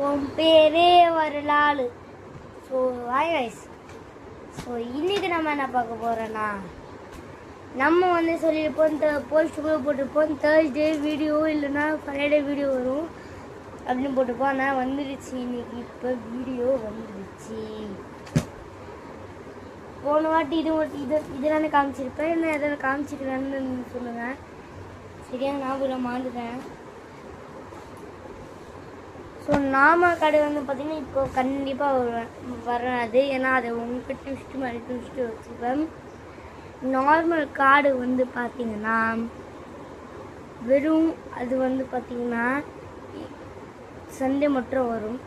உன் பேரே வரலாறு. So hi guys. ஸோ இன்றைக்கி நம்ம என்ன பார்க்க போகிறோன்னா, நம்ம வந்து சொல்லியிருப்போம் போஸ்ட் கூட போட்டிருப்போம் தேர்ஸ்டே வீடியோ இல்லைன்னா ஃப்ரைடே வீடியோ வரும் அப்படின்னு போட்டிருப்போம். ஆனால் வந்துடுச்சு இன்றைக்கி. இப்போ வீடியோ வந்துடுச்சு. போன வாட்டி இதெல்லாம் காமிச்சிருப்பேன். என்ன எதாவது காமிச்சிருக்கேன்னு சொல்லுங்கள். சரியாக ஞாபகம் மாண்டுறேன். ஸோ நார்மல் கார்டு வந்து பார்த்திங்கன்னா இப்போ கண்டிப்பாக வராது. ஏன்னா அதை உங்கள்கிட்ட ட்விஸ்ட்டு மாதிரி ட்விஸ்ட்டு வச்சுப்பேன். நார்மல் கார்டு வந்து பார்த்திங்கன்னா வெறும் அது வந்து பார்த்திங்கன்னா சண்டே மட்டும் வரும்.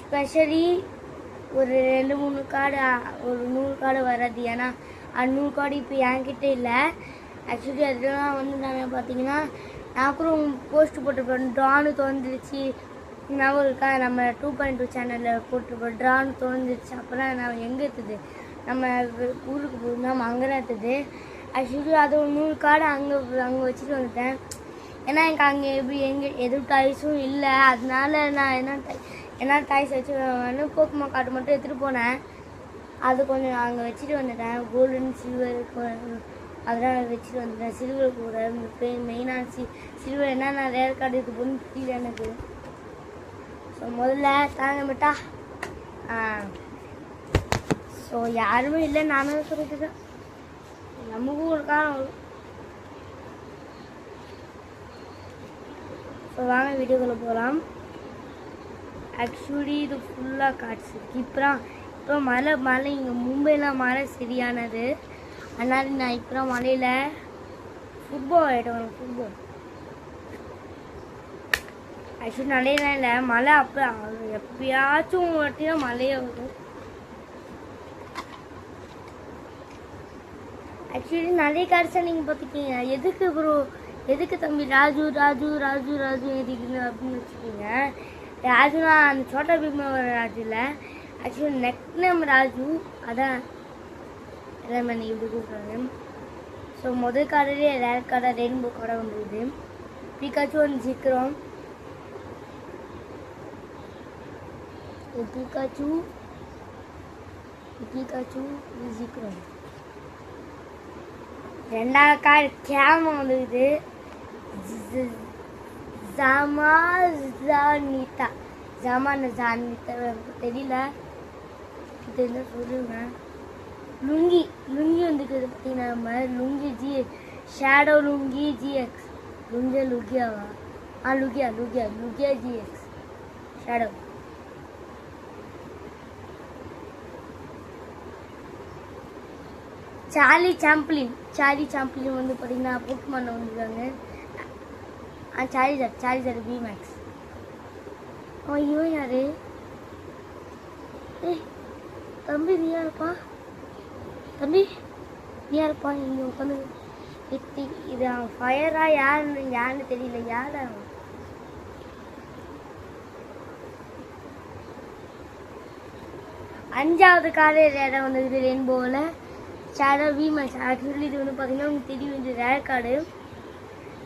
ஸ்பெஷலி ஒரு 2-3 கார்டு, ஒரு 100 கார்டு வராது. ஏன்னா 100 கார்டு இப்போ என்கிட்ட இல்லை. ஆக்சுவலி அதெல்லாம் வந்து நான் பார்த்திங்கன்னா நான் கூட போஸ்ட் போட்டிருப்பேன். ட்ரானு தோன்றுச்சு ஞாபகம் இருக்கா? நம்ம 2.2 சேனலில் போட்டிருப்போம். ட்ரானு தோன்றுச்சு. அப்புறம் நான் எங்கே இருக்குது, நம்ம ஊருக்கு போயிருந்தோம், நம்ம அங்கே தான் இருக்குது. ஆக்சுவலி அது ஒரு 100 கார்டு அங்கே வச்சுட்டு வந்துட்டேன். ஏன்னா எனக்கு அங்கே எதுவும் டாய்ஸும் இல்லை. அதனால நான் என்ன டாய்ஸ் வச்சு போக்குமா கார்டு மட்டும் எடுத்துகிட்டு போனேன். அது கொஞ்சம் அங்கே வச்சுட்டு வந்துட்டேன். கோல்டன் சில்வர் அதெல்லாம் வச்சுட்டு வந்துட்டேன். சில்வர் கூட மெயினான சில்வர் என்ன ரேர் கார்டு இது பொண்ணு புரியல எனக்கு. ஸோ முதல்ல தாங்கமிட்டா ஸோ யாருமே இல்லை, நானே சொல்லிட்டு தான். நமக்கும் ஒரு காலம் வரும். ஸோ வாங்க வீடியோக்குள்ளே போகலாம். ஆக்சுவலி இது ஃபுல்லாக கார்ட்ஸ் இருக்குது. இப்போ மழை இங்கே மும்பையில் மழை சரியானது. அதனால் நான் இப்போ மலையில் ஃபுட்பால் ஆகிட்டு வரேன். ஃபுட்பால் ஆக்சுவலி நலையெல்லாம் இல்லை, மழை அப்போ எப்பயாச்சும் வாட்டினா மழையே வரும். ஆக்சுவலி நிறைய கார்ட்ஸை நீங்கள் பார்த்துக்கிங்க. எதுக்கு ப்ரோ, எதுக்கு தம்பி ராஜு ராஜு ராஜு ராஜு எதுக்குன்னு அப்படின்னு வச்சுக்கோங்க. ராஜுனா அந்த சோட்டா பீமா வர ராஜு இல்லை. ஆக்சுவலி நெக் நேம் ராஜு, அதான் எல்லாமே இப்படி கூப்பிட்றாங்க. ஸோ முதல் கார்டுலேயே ரேர் கார்டாக ரெயின்போ கார்டாக வந்துடுது. பிகாச்சு வந்து சீக்கிரம் பிகாச்சு இது சீக்கிரம். ரெண்டாவது கார்டு கேம வந்துடுது. ஜமானிதா தெரியல, தெரியல சொல்லுங்க. லுங்கி வந்துருக்குது பார்த்தீங்கன்னா, நம்ம லுங்கி ஷேடோ லுங்கி ஜிஎக்ஸ். லுங்கியாவா? Lugia GX shadow. Charlie Chaplin வந்து பார்த்தீங்கன்னா போக்குமான் வந்துருக்காங்க. சார்ஜர் பிமேக்ஸ். இவன் யாரு? தம்பி நீ யாருப்பா? இங்கே உட்காந்து இது அவன் ஃபயரா யாருன்னு தெரியல. யார் அவன்? அஞ்சாவது கார்டு இடம் வந்துருக்குது ரெயின்போவில் ஷேடோ விமேக்ஸ். ஆக்சுவலி இது வந்து பார்த்தீங்கன்னா உங்களுக்கு தெரியும், இது ரேர் கார்டு.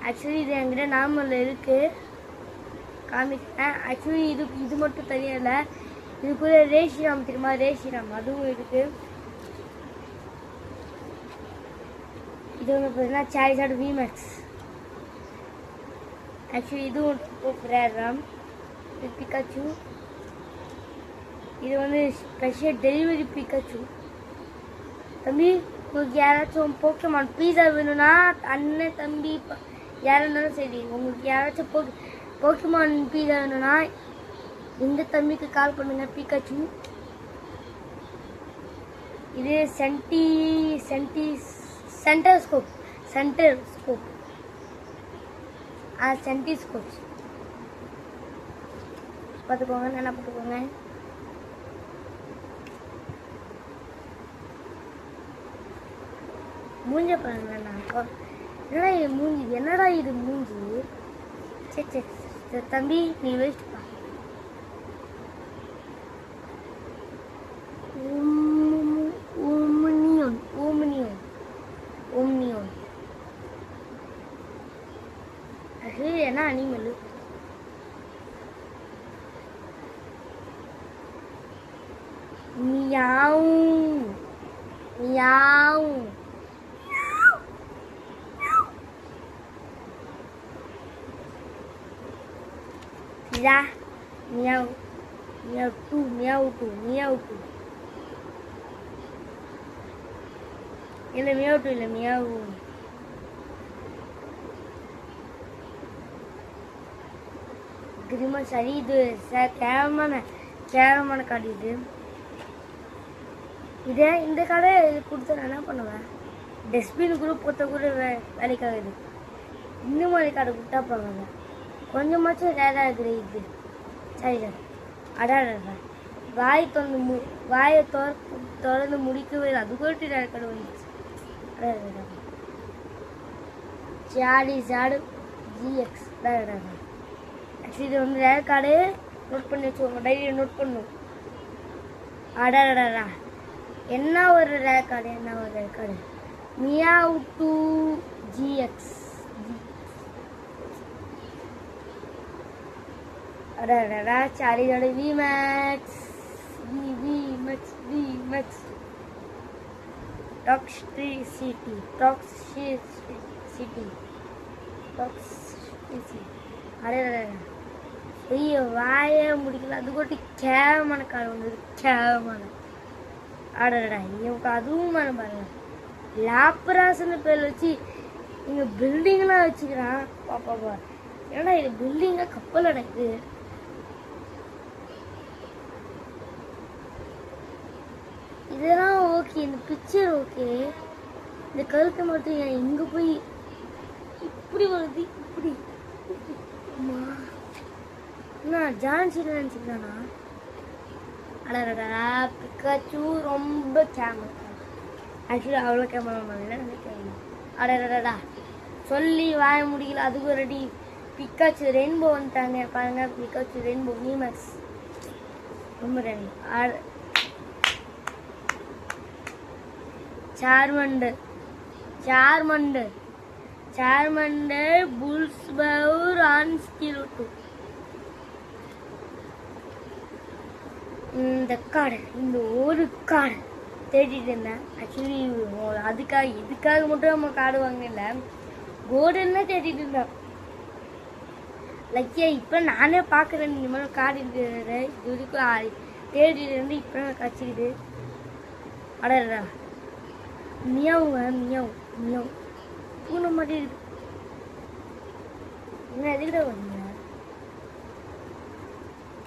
ஆக்சுவலி இது என்கிட்ட நார்மலில் இருக்குது, காமிக்கிறேன். ஆக்சுவலி இது மட்டும் தெரியலை. இது கூட ரேஷிராம் தெரியுமா? ரேஷிராம் அதுவும் இருக்குது. இது வந்து பார்த்தீங்கன்னா சார்ஜர் விமேக்ஸ். ஆக்சுவலி இதுவும் ரேர் ராம். இது பிகாச்சு. இது வந்து ஸ்பெஷல் டெலிவரி பிகாச்சு. தம்பி உங்களுக்கு யாராச்சும் போக்கமான் பீஸா வேணும்னா அண்ணன் தம்பி யாராக இருந்தாலும் சரி, உங்களுக்கு யாராச்சும் போக்கமான் பீஸா வேணும்னா இந்த தம்பிக்கு கால் பண்ணுங்க. பிகாச்சு. இது சென்டர் ஸ்கோப் பார்த்துக்கோங்க, நல்லா பார்த்துக்கோங்க. மூஞ்ச பாருங்க. என்னடா இது மூஞ்சி? சரி தம்பி நீ வச்சுப்பா. ஓம்னியோன் அது என்ன அனிமல்? Meow meow. இதா Mew Mewtwo Mewtwo Mewtwo. இல்லை மியாவ் டூ இல்லை மியாவ். கிரிமா சரி இது கேவலமான கார்டு இது. இதே இந்த கார்டை கொடுத்தா நான் என்ன பண்ணுவேன்? டஸ்ட்பின் கூட பொத்த கூட வேலைக்காகுது. இந்த மாதிரி கார்டு கொடுத்தா போவாங்க. கொஞ்சமாச்சும் ரேடாக இருக்குது இது. சரி சார் அடாடா வாயை திறந்து முடிக்கவே இல்லை. அது கூட ரேட் கார்டு வந்துச்சு. சார்லிசார்டு ஜிஎக்ஸ் அடாடா. ஆக்சுவலி இது வந்து ரேட் கார்டு நோட் பண்ணி வச்சுக்கோங்க. டைரியை நோட் பண்ணும். அடாடா என்ன ஒரு rate card Mewtwo GX. அடாடா சார்லிசார்டு விமேக்ஸ் விமேக்ஸ் டாக்ஸிசிட்டி அடடா ஐயோ வாயே முடிக்கல. அது கூட கேவலமான கார்டு வந்தது. கேவலமான அடடா இவங்க அதுவும் மன பாருங்க. லாப்ராஸ்ன்னு பேர் வச்சு இங்கே பில்டிங்லாம் வச்சுக்கிறான். பாப்பாப்பா ஏன்னா இது பில்டிங்காக கப்பல் அடைக்குது. இதெல்லாம் ஓகே. இந்த பிக்சர் ஓகே. இந்த கருத்தை மட்டும் ஏன் இங்கே போய் இப்படி வருது? இப்படி என்ன ஜான்சின்னு நினச்சிக்கிறானா? அடடா பிக்காச்சு ரொம்ப கேமரா. ஆக்சுவலி அவ்வளோ கேமரா மாதிரி நினைக்கிறேன். அடடா சொல்லி வாய முடியல. அதுக்கு ரெடி பிக்காச்சு ரெயின்போ வந்துட்டாங்க பாருங்க. பிக்காச்சு ரெயின்போ விமேக்ஸ் ரொம்ப ரெண்டு. சார்மண்டர் புல்ஸ்பவுர் ஆன்ஸ்கிலோட்டு. இந்த கார்டு இந்த ஒரு கார்டு தேடிட்டு இருந்தேன். ஆக்சுவலி இதுக்காக மட்டும் நம்ம கார்டு வாங்கல. கோல்டுன்னா தேடிட்டு இருந்தேன். லக்கியா இப்போ நானே பார்க்குறேன். இந்த மாதிரி கார்டு இருக்கிற இது வரைக்கும் தேடிட்டு இருந்து இப்போ கச்சிக்குது. அடடா மியாவுங்க மியாவ் பூனை மாதிரி இருக்கு. என்ன எதுக்கிட்ட வந்தீங்க?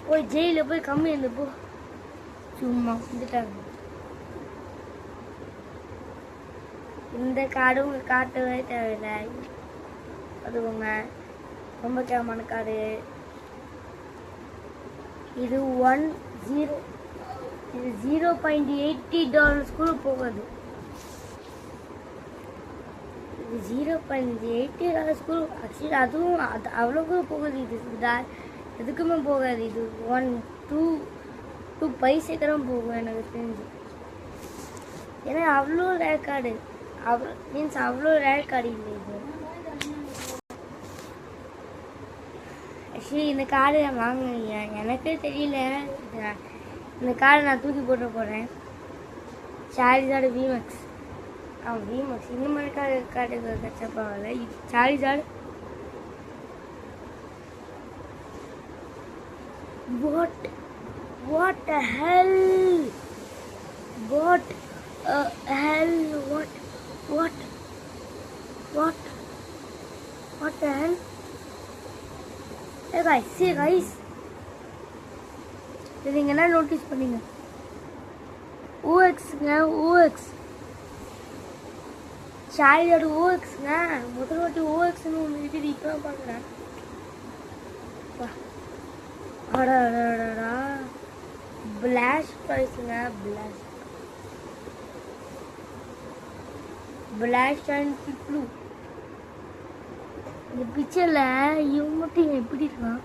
போய் ஜெயிலில் போய் கம்மி இருந்து போ. சும்மா வந்துட்டாங்க. இந்த கார்டு உங்களுக்கு காட்டவே தேவையில்லை. அதுவங்க ரொம்ப கேவலமான கார்டு. இது 0.80 கூட போகாது. இது 0.80 கூட ஆக்சுவலி அதுவும் அவ்வளோக்கு போகுது. இது எதுக்குமே போகாது. இது 1-2 பைசைக்கெல்லாம் போகும் எனக்கு தெரிஞ்சு. ஏன்னா அவ்வளோ ரேர் கார்டு அவ்வளோ ரேர் கார்டு இல்லை இது. ஆக்சுவலி இந்த கார்டு நான் வாங்கினீங்க எனக்கே தெரியல. இந்த கார்டை நான் தூக்கி போட்டு போகிறேன். சார்லிசார்டு விமேக்ஸ் விமேக்ஸ் இந்த மாதிரி கார்டு கச்சப்பாவில் இது சார்லிசார்டு. What the hell? What the hell? Hey guys, see guys. நீங்க என்ன நோட்டீஸ் பண்ணீங்க? OX சார்லியோட OXங்க. முதல் வாட்டி OXன்னு ஒன்று இருக்குது. இப்போ தான் பார்க்குறேன். அடடா பிளாஷ் ப்ரைஸுங்க. பிளாஷ் அண்ட் பிப்ளூ. இந்த பிக்சரில் இவன் மட்டும் எப்படி இருக்கான்?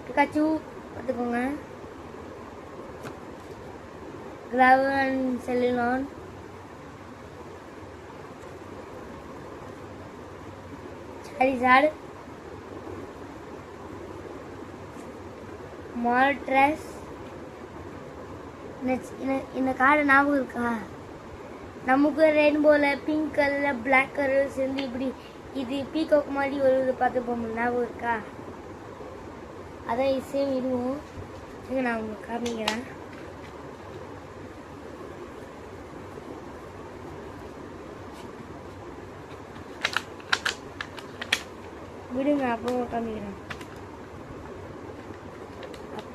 பிகாச்சு பார்த்துக்கோங்க. கிளாவர் அண்ட் செல்லினான். Charizard Moltres. இந்த கார்டு ஞாபகம் இருக்கா? நமக்கு ரெயின்போவில் பிங்க் கலரில் பிளாக் கலர் சேர்ந்து இப்படி இது பீகாக் மாதிரி ஒரு பார்த்துப்போம், ஞாபகம் இருக்கா? அதான் சேம் இதுவும். நான் உங்களுக்கு காமிக்கிறேன். விடுங்க, அப்புறம் காமிக்கிறேன்.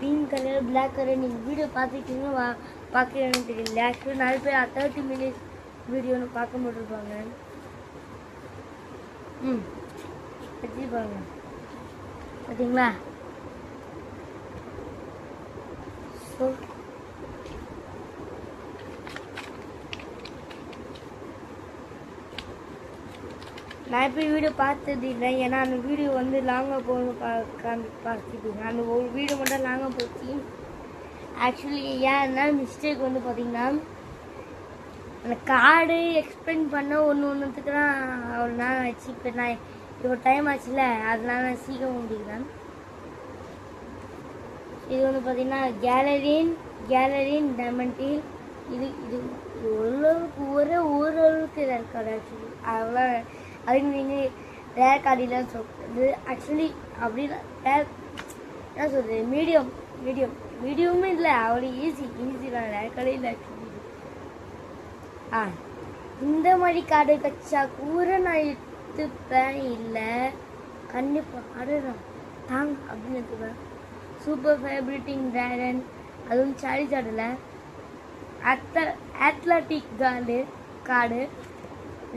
பிங்க் கலர் பிளாக் கலர் நீங்கள் வீடியோ பார்த்துக்கிட்டீங்கன்னா பார்க்கணும்னு தெரியல. ஆக்சுவலி நிறைய பேர் 30 மினிட்ஸ் வீடியோன்னு பார்க்க போட்டுருப்பாங்க. வச்சுருப்பாங்க பார்த்தீங்களா? ஸோ நான் இப்போ வீடியோ பார்த்தது இல்லை, ஏன்னா அந்த வீடியோ வந்து லாங்காக போகணும் பார்த்துட்டு அந்த ஒரு வீடியோ மட்டும் லாங்காக போச்சு. ஆக்சுவலி ஏன்னா மிஸ்டேக் வந்து பார்த்திங்கன்னா அந்த கார்டு எக்ஸ்பிளைன் பண்ண ஒன்றுத்துக்கு தான் அவ்வளோ நேரம் ஆச்சு. இப்போ நான் இப்போ டைம் ஆச்சுல, அதனால நான் சீக்கிரம் முடிக்கிறேன். இது வந்து பார்த்திங்கன்னா கேலரின் டைமண்டில். இது ஓரளவுக்கு ஓரளவுக்கு ரேர் கார்டு. ஆக்சுவலி அவ்வளோ அதுக்கு நீங்கள் ரேர் கார்டிலாம் சொல்கிறது. ஆக்சுவலி அப்படின்னா என்ன சொல்கிறது, மீடியமே இல்லை, அவ்வளோ ஈஸி தான். ரேர் கார்டே இல்லை ஆக்சுவலி. இந்த மாதிரி கார்டு கச்சா கூட நான் எடுத்துப்பேன். இல்லை கண்டிப்பாக ஆடுறேன் தாங்க அப்படின்னு எடுத்துப்பேன். சூப்பர் ஃபேவரட்டிங் ட்ராகன், அதுவும் சார்ஜாடில் அத்லட்டிக் கார்டு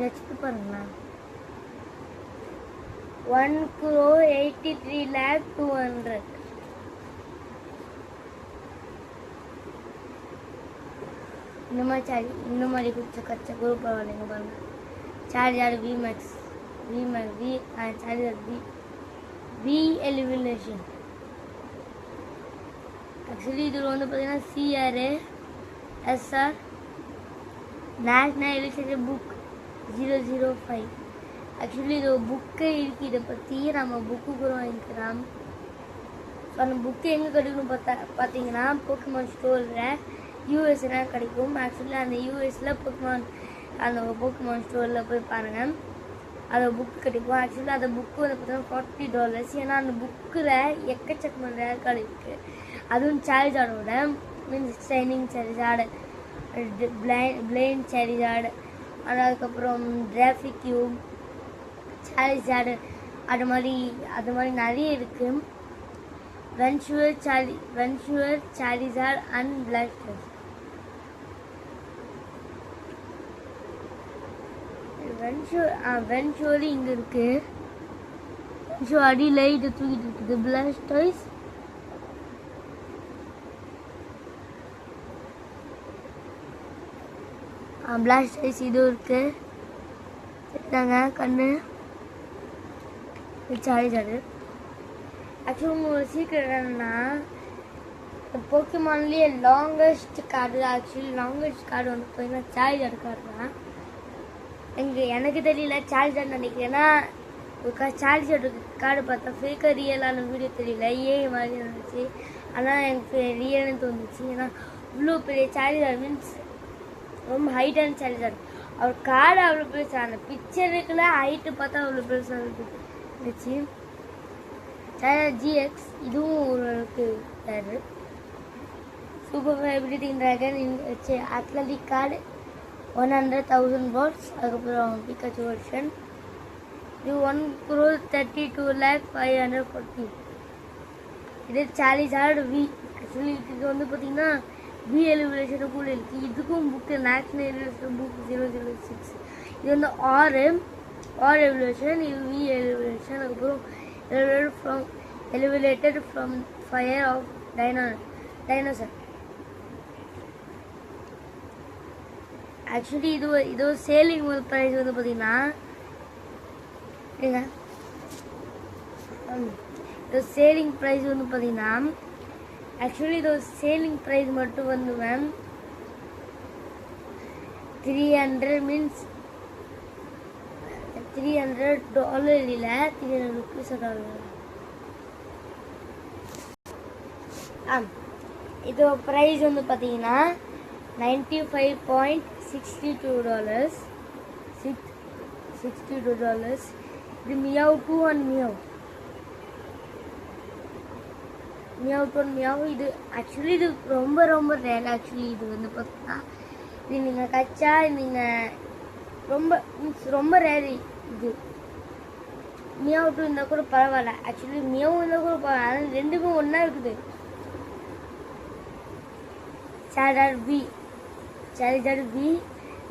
வச்சுட்டு பாருங்களேன். 1,83,200,000. இந்த மாதிரி கொஞ்சம் கச்சா கூட பரவாயில்லைங்க. பாருங்க, சார்ஜாடு விமேக்ஸ் சார்ஜாடு வி எலிமினேஷன். ஆக்சுவலி இதில் வந்து பார்த்தீங்கன்னா CRASR national eligibility book 005. Actually இது புக்கே இருக்குது. இதை பற்றி நம்ம புக்கு கூட வாங்கிக்கலாம். ஸோ அந்த புக்கு எங்கே கிடைக்கணும் பார்த்தீங்கன்னா போக்கிமான் ஸ்டோரில் யூஎஸ்லாம் கிடைக்கும். ஆக்சுவலி அந்த யூஎஸில் போக்கிமான் ஸ்டோரில் போய் பாருங்கள், அதை புக்கு கிடைக்கும். ஆக்சுவலி அந்த புக்கு வந்து பார்த்தீங்கன்னா $40. ஏன்னா அந்த புக்கில் எக்கச்சக்கமான ரேர் கார்டு இருக்குது. அதுவும் சார்ஜாடோட மீன்ஸ் ஷைனிங் சார்ஜாடு, பிளைண்ட் சார்ஜாடு, அதுக்கப்புறம் டிராஃபிக் கியூப் சார்ஜாடு, அது மாதிரி நிறைய இருக்குது. வென்ச்சுவர் சார்ஜாட் அண்ட் பிளாஸ்டர்ஸ். வென்ச்சுவலி இங்கே இருக்குது. வென்ச்சுவர் அடியில் இது தூக்கிட்டு இருக்குது. பிளாஸ்டர்ஸ் இதுவும் இருக்குது. சரிதாங்க கண்ணு சார்ஜாடு. ஆக்சுவலி ஒரு சீக்கிரம் என்னன்னா போக்கிமான்லேயே லாங்கஸ்ட் கார்டு வந்து பார்த்தீங்கன்னா சார்ஜாடு கார்டு தான். எனக்கு தெரியல சார்ஜாடு நினைக்கிறேன்னா ஒரு சார்ஜாடு கார்டு பார்த்தா ஃபேக்காக ரியலான வீடியோ தெரியல, மாதிரி இருந்துச்சு. ஆனால் எனக்கு ரியல்னு தோணுச்சு. ஏன்னா இவ்வளோ பெரிய சார்ஜாடு மீன்ஸ் ரொம்ப ஹைட்டான சார்ஜாடு. அவர் கார்டு அவ்வளோ பெருசாக, அந்த பிக்சருக்குள்ள ஹைட்டு பார்த்தா அவ்வளோ பெருசாக இருந்துச்சு. GX இதுவும் ஓரளவுக்கு தரு. சூப்பர் ஃபேவரட்டிங் ட்ராகன் அத்லட்டிக் கார்டு 100,000 வாட்ஸ். அதுக்கப்புறம் பிகாச்சு வெர்ஷன் இது 1,32,540,000. இது சார்ஜாடு வி. ஆக்சுவலி இதுக்கு வந்து பார்த்தீங்கன்னா வி எலிமினேஷன் கூட இருக்குது. இதுக்கும் புக்கு நேஷ்னல் எலிமினேஷன் புக் 006. இது வந்து ஆர் எலிமினேஷன், இது வி எலிமினேஷன். அதுக்கப்புறம் elevated from fire of dinosaur. Actually இது சேலிங் ப்ரைஸ் வந்து பார்த்தீங்கன்னா இது சேலிங் ப்ரைஸ் வந்து பார்த்தீங்கன்னா ஆக்சுவலி இது சேலிங் ப்ரைஸ் மட்டும் வந்து மேம் $300 மீன்ஸ் $300 இல்லை, $300 டாலர். இது ப்ரைஸ் வந்து பார்த்தீங்கன்னா $95.62. $62. இது meow 2 and meow 2 and meow. இது ஆக்சுவலி இது ரொம்ப ரொம்ப ரேர். ஆக்சுவலி இது வந்து பார்த்தீங்கன்னா இது நீங்கள் கச்சா நீங்கள் ரொம்ப ரேர். இது மியாவ் 2 இருந்தால் கூட பரவாயில்ல. ஆக்சுவலி மியாவ் இருந்தால் கூட பரவாயில்ல. ஆனால் ரெண்டுக்கும் ஒன்றா இருக்குது. Charizard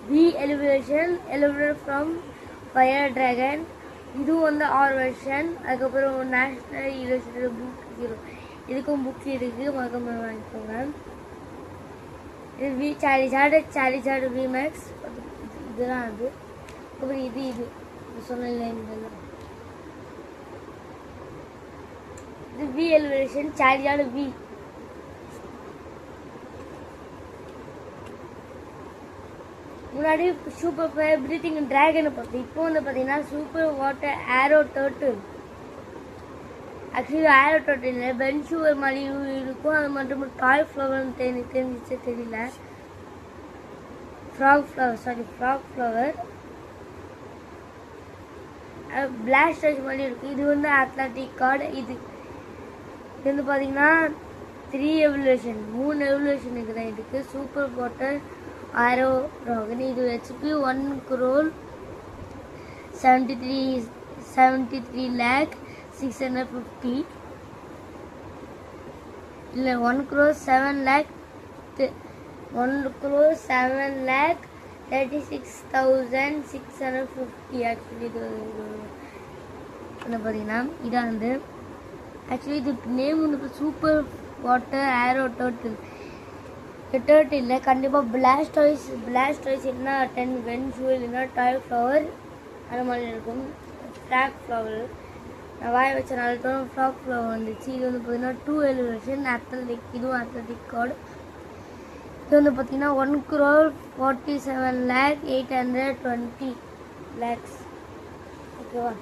V elevated from Fire Dragon. இது வந்து ஆர் வெர்ஷன். அதுக்கப்புறம் நேஷ்னல் யூனிவர்சிட்டி புக் 0. இதுக்கும் புக் இருக்குது, மறக்காம வாங்கிக்கோங்க. இது Charizard VMAX. இதுதான் அது. அப்புறம் இது சொன்னல இது V elevation Charizard V. முன்னாடி சூப்பர் ஃபயர் பிரீத்திங் டிராகனை பார்த்து இப்போ வந்து பார்த்தீங்கன்னா சூப்பர் வாட்டர் ஆரோ டர்ட்டில். ஆக்சுவலி ஆரோ டர்ட்டில் பென்ஷூவர் மாதிரி இருக்கும். அது மட்டும் டாய் ஃப்ளவர்னு தெரிஞ்சிச்சு தெரியல. ஃப்ராக் ஃப்ளவர் பிளாஸ்டர்ஸ் மாதிரி இருக்குது. இது வந்து அத்லட்டிக் கார்டு. இது வந்து பார்த்தீங்கன்னா 3 எவல்யூஷன் 3 எவல்யூஷன் இருக்குது. இதுக்கு சூப்பர் வாட்டர் ஆரோ ட்ராகன். இது HP 1,73,650 இல்லை 1,07,36,650. ஆக்சுவலி இது வந்து பார்த்தீங்கன்னா இதான் வந்து ஆக்சுவலி இது நேம் வந்து சூப்பர் வாட்டர் ஆரோ டர்ட்டில். இல்லை கண்டிப்பாக பிளாஸ்டாய்ஸ் இல்லைன்னா 10 வென்ஷூல் இல்லைன்னா டாய் ஃப்ளவர் அந்த மாதிரி இருக்கும். ஃப்ளாக் ஃப்ளவர் நான் வாய வச்ச நாள் ஃப்ளாக் ஃப்ளவர் வந்துச்சு. இது வந்து பார்த்தீங்கன்னா 2 எலிவேஷன் அத்லட்டிக். இதுவும் அத்லட்டிக் கார்டு. இது வந்து பார்த்தீங்கன்னா 1,47,820 lakhs. ஓகேவா?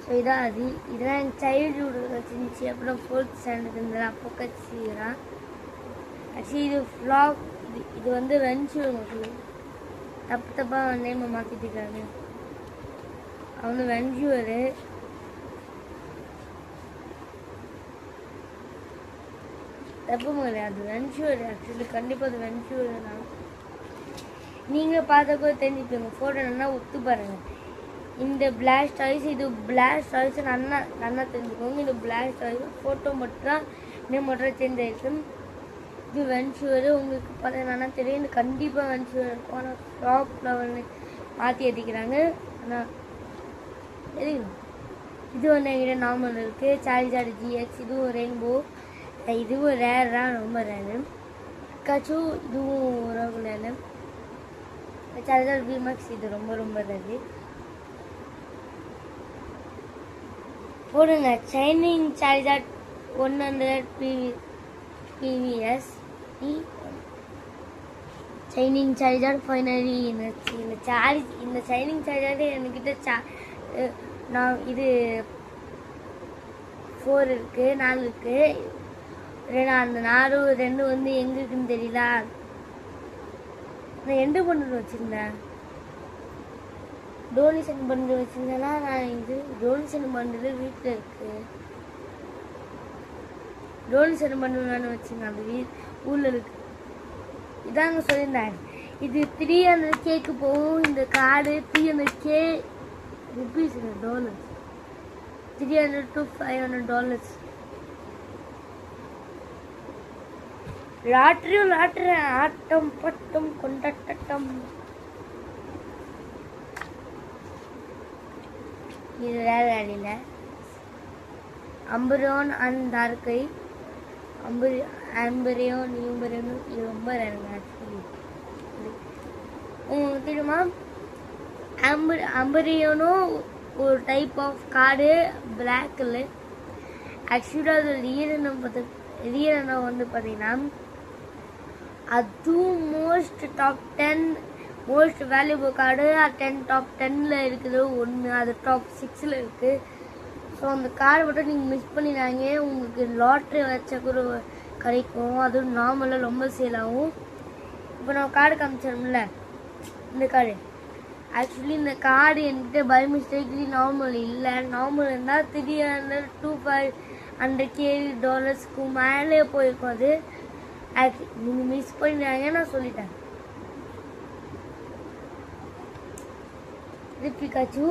ஸோ இதான் அது. இதெல்லாம் என் சைல்டுஹுட் வச்சுருந்துச்சு. அப்புறம் 4th ஸ்டாண்டர்ட் இருந்தது அப்போ கட்சிக்கிறான். ஆக்சுவலி இது ஃப்ளாக். இது வந்து வென்ச்சூர் மக்கள் தப்பாக நேமை மாற்றிட்டுருக்காங்க. அவனு வென்ச்சூரு தப்பு மாதிரி அது வென்ச்சூர். ஆக்சுவலி கண்டிப்பாக அது வென்ச்சூர் தான். நீங்கள் பார்த்த கூட தெரிஞ்சுப்பீங்க. ஃபோட்டோ நல்லா ஒத்து பாருங்கள். இந்த பிளாஸ்டாய்ஸ் இது பிளாஸ்டாய்ஸ் நல்லா தெரிஞ்சுக்கோங்க. இது பிளாஸ்டாய்ஸ் ஃபோட்டோ மட்டும் தான் நேம் மட்டும் சேஞ்ச் ஆகிருக்கு. இது வென்ச்சூர் உங்களுக்கு பார்த்தீங்கன்னா தெரியும். இது கண்டிப்பாக வென்ச்சூர் இருக்கும். ஆனால் ஃப்ளாக் ஃப்ளவர்னு மாற்றி ஏற்றிக்கிறாங்க. ஆனால் தெரியும் இது வந்து என்கிட்ட நார்மல் இருக்குது. Charizard GX இதுவும் ரெயின்போ. இதுவும் ரேர் தான், ரொம்ப ரேரு. பிக்காச்சு இதுவும் ரொம்ப ரேரு. Charizard VMAX இது ரொம்ப ரொம்ப ரேரு. போடுங்க shining Charizard 100 PVS shining Charizard finally இந்த ஷைனிங் Charizard என்கிட்ட நான் இது 4 இருக்குது 4 இருக்குது. அந்த 4 2 வந்து எங்கே இருக்குன்னு தெரியல. நான் எண்டு பண்டில் வச்சுருந்தேன். டோனேஷன் பண்டில் வச்சுருந்தேன்னா நான் இது டோனேஷன் பண்டில் வீட்டில் இருக்குது. டோனேஷன் பண்டில் நான் வச்சுருந்தேன். அது ஊரில் இருக்குது. இதாங்க சொல்லியிருந்தேன். இது 300Kக்கு போகும். இந்த card 300K rupees. Dollars $300 to $500. லாட்ரியும் ஆட்டம் பட்டம் கொண்டாட்டம். இது வேற அடியில் அம்பரியோன் அண்ட் டார்க்கை ஆம்பரியோன் இது ரொம்ப ரேருங்க. ஆக்சுவலி உங்களுக்கு தெரியுமா? அம்பரியோனும் ஒரு டைப் ஆஃப் கார்டு பிளாக்கில். ஆக்சுவலாக அது ரியல் வந்து பார்த்தீங்கன்னா அதுவும் top 10 most valuable card. 10 top 10ல் இருக்குது ஒன்று. அது டாப் 6ல் இருக்குது. ஸோ ஸோ அந்த கார்டு மட்டும் நீங்கள் மிஸ் பண்ணிடாங்க. உங்களுக்கு லாட்ரி வச்சா கூட கிடைக்கும். அதுவும் நார்மலாக ரொம்ப சேல் ஆகும். இப்போ நான் கார்டு காமிச்சிடணும்ல, இந்த கார்டு ஆக்சுவலி இந்த கார்டு என்கிட்ட பை மிஸ்டேக்லி நார்மல் இல்லை. நார்மல் இருந்தால் $200K மேலே போயிருக்கும். அது நீங்கள் மிஸ் பண்ணிடாங்க, நான் சொல்லிட்டேன். இது பிகாச்சு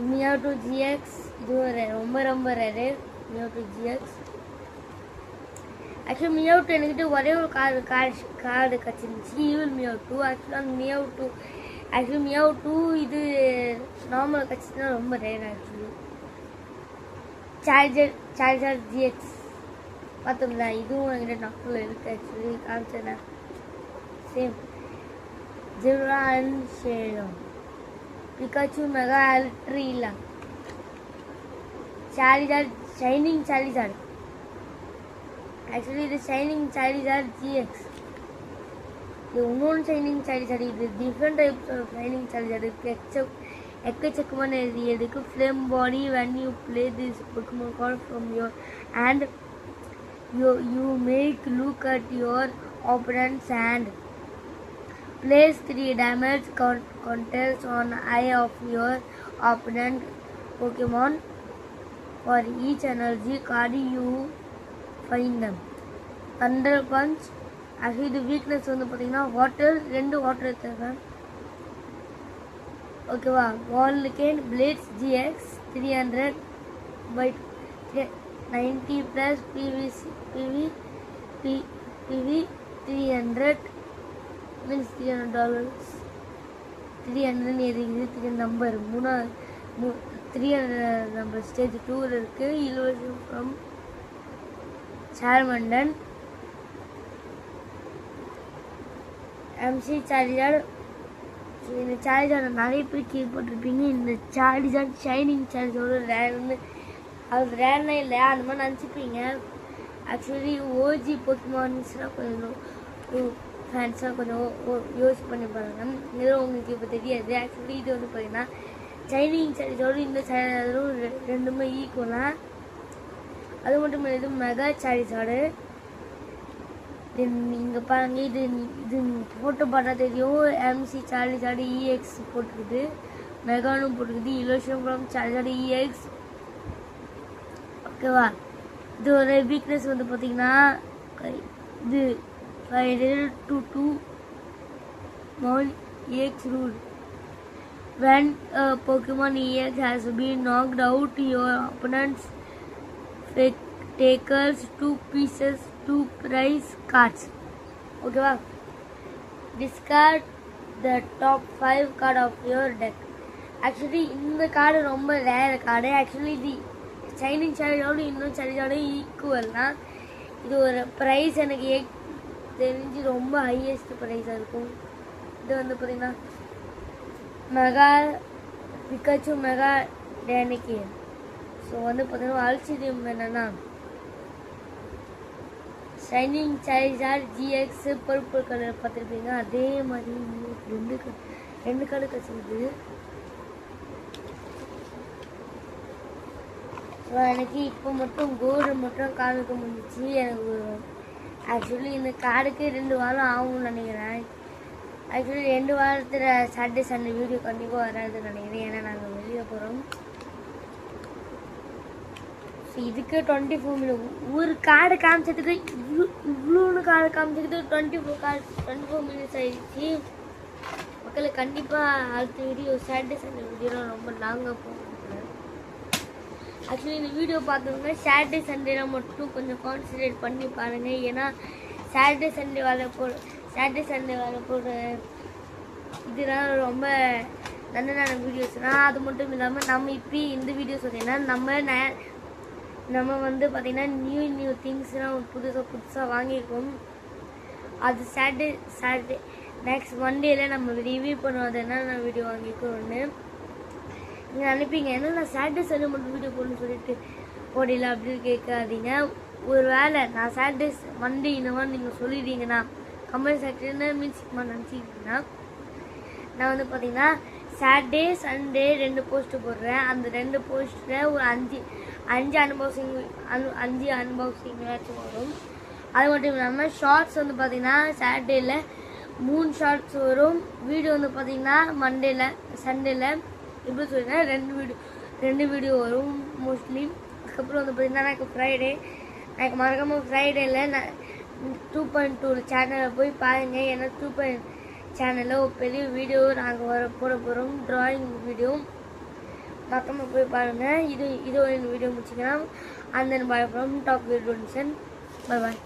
மியாட்டோ ஜிஎக்ஸ். இது ஒரு ரொம்ப ரேரு மியாட்டோ ஜிஎக்ஸ். ஆக்சுவலி மியாட்டோ என்கிட்ட ஒரே ஒரு கார்டு கிடச்சிருந்துச்சு, ஈவில் மியாட்டோ. ஆக்சுவலி மியாட்டோ இது நார்மல் கிடச்சிச்சுன்னா ரொம்ப ரேர். ஆக்சுவலி சார்ஜர் ஜிஎக்ஸ் பார்த்தோம்ல, இதுவும் என்கிட்ட நக்கில் இருக்குது. ஆக்சுவலி காமிச்சேன் சேம். ஜிரா அண்ட் ஷேடோ பிகாச்சு மெகா அல்ட்ரீலா சாரிஜார்ட் ஷைனிங் சாரிஜார்ட். ஆக்சுவலி இது ஷைனிங் சாரிஜார்ட் ஜிஎக்ஸ். இது இன்னொன்று ஷைனிங் சாரிஜார்ட். இது different types of shining Charizard இருக்குது. எக்கச்சக்கமான எதுக்கு flame body when you play this Pokemon card from your hand, you make look at your opponent's hand. Place 3 damage counters on eye of your opponent Pokemon for each energy card you find them. Thunder Punch. Actually இது weakness வந்து பார்த்தீங்கன்னா water, 2 water எடுத்துருக்கேன். ஓகேவா. வால்கேன் plates GX 300 by 90 plus PV 300 means $300. 300 இருக்குது. 3 number 300 number stage 2 இருக்குது. இலவசம் from Charmander. MC Charizard. இந்த Charizard நிறைய பேர் கேள்விப்பட்டிருப்பீங்க. இந்த சார்ஜர் ஷைனிங் சார்ஜரோட ரேர் வந்து அது ரேர்னா இல்லை, அந்த மாதிரி நினச்சிப்பீங்க. ஆக்சுவலி ஓஜி போக்கிமான்ஸ்லாம் கொஞ்சம் ஃபேன்ஸாக கொஞ்சம் யூஸ் பண்ணி பாருங்க. இதுவும் உங்களுக்கு இப்போ தெரியாது. ஆக்சுவலி இது வந்து பார்த்தீங்கன்னா ஷைனிங் சார்ஜரோடு இந்த சார்ஜரும் ரெண்டுமே ஈக்குவலாக. அது மட்டும் இல்லை, இது மெகா சார்ஜரோடு. நீங்கள் பாருங்கள், இது ஃபோட்டோ பார்த்தா தெரியும். எம்சி சார்ஜரோடு இஎக்ஸ் போட்டுருக்குது, மெகானும் போட்டுருக்குது. இலோஷன் ஃப்ரம் சார்ஜரோடு இஎக்ஸ். ஓகேவா. இது ஒரு வீக்னஸ் வந்து பார்த்தீங்கன்னா இது 5-2 Mount EX rule. When a Pokemon EX has been knocked out, your opponent's takes 2 pieces to prize cards. Okay, discard the top 5 card of your deck. Actually, இந்த card ரொம்ப rare card. Actually இது shining சார்ஜரோடு இன்னும் சார்ஜரோட equal தான். இது ஒரு price எனக்கு தெரிஞ்சு ரொம்ப ஹையஸ்ட் ப்ரைஸாக இருக்கும். இது வந்து பார்த்தீங்கன்னா மெகா பிகாச்சு மெகா டேனிக்கி. ஸோ வந்து பார்த்தீங்கன்னா ஆல்சிடியம் என்னென்னா shining charger GX purple colour பார்த்துருப்பீங்க. அதே மாதிரி ரெண்டு கலர் கசிது. ஸோ எனக்கு இப்போ மட்டும் கோல்டு மட்டும் காமிக்க முடிஞ்சிச்சு. எனக்கு ஆக்சுவலி இந்த கார்டுக்கு 2 வாரம் ஆகும்னு நினைக்கிறேன். ஆக்சுவலி 2 வாரத்தில் சாட்டர்டே சண்டே வீடியோ கண்டிப்பாக வராதுன்னு நினைக்கிறேன். ஏன்னா நாங்கள் வெளியே போகிறோம். ஸோ இதுக்கு 24 மினிட் ஒரு கார்டு காமிச்சதுக்கு இவ்வளோன்னு கார்டு காமிச்சதுக்கு 24 மினிட்ஸ் ஆகிடுச்சு. மக்களுக்கு கண்டிப்பாக அடுத்த வீடியோ சாட்டர்டே சண்டே வீடியோலாம் ரொம்ப லாங்காக போகும். ஆக்சுவலி இந்த வீடியோ பார்த்தவங்க சாட்டர்டே சண்டேலாம் மட்டும் கொஞ்சம் கான்சன்ட்ரேட் பண்ணி பாருங்கள். ஏன்னா சாட்டர்டே சண்டே வரப்போகிற இதெல்லாம் ரொம்ப நல்ல வீடியோஸ்னால். அது மட்டும் இல்லாமல் நம்ம இப்போ இந்த வீடியோ சொன்னீங்கன்னா நம்ம வந்து பார்த்திங்கன்னா நியூ திங்ஸ்லாம் புதுசாக வாங்கியிருக்கோம். அது சாட்டர்டே நெக்ஸ்ட் மண்டேயில் நம்ம ரிவ்யூ பண்ணுவோம். அது என்னென்ன வீடியோ வாங்கியிருக்கோம்னு நீங்கள் நினைப்பீங்க. ஏன்னா நான் சாட்டர்டே சண்டே மட்டும் வீடியோ போடணும்னு சொல்லிட்டு போடல அப்படின்னு கேட்காதீங்க. ஒரு வேளை நான் சாட்டர்டே மண்டே இந்த மாதிரி நீங்கள் சொல்லிடுறீங்கன்னா கமெண்ட் செக்ஷனில் நினச்சிக்கிட்டீங்கன்னா நான் வந்து பார்த்தீங்கன்னா சாட்டர்டே சண்டே 2 போஸ்ட் போடுறேன். அந்த 2 போஸ்ட்டில் ஒரு 5 அன்பாக்சிங்காச்சும் வரும். அது மட்டும் இல்லாமல் ஷார்ட்ஸ் வந்து பார்த்தீங்கன்னா சாட்டர்டேயில் 3 ஷார்ட்ஸ் வரும். வீடியோ வந்து பார்த்தீங்கன்னா சண்டேல எப்படி சொல்கிறேன் 2 வீடியோ வரும் மோஸ்ட்லி. அதுக்கப்புறம் வந்து பார்த்தீங்கன்னா எனக்கு மறக்காமல் ஃப்ரைடேயில் நான் 2.2 சேனலில் போய் பாருங்கள். ஏன்னா 2. சேனலில் ஒரு பெரிய வீடியோ நாங்கள் போட போகிறோம், ட்ராயிங் வீடியோ. மறக்காமல் போய் பாருங்கள். இது ஒரு வீடியோ முடிச்சிக்கலாம். அந்த bye from top video. Bye bye.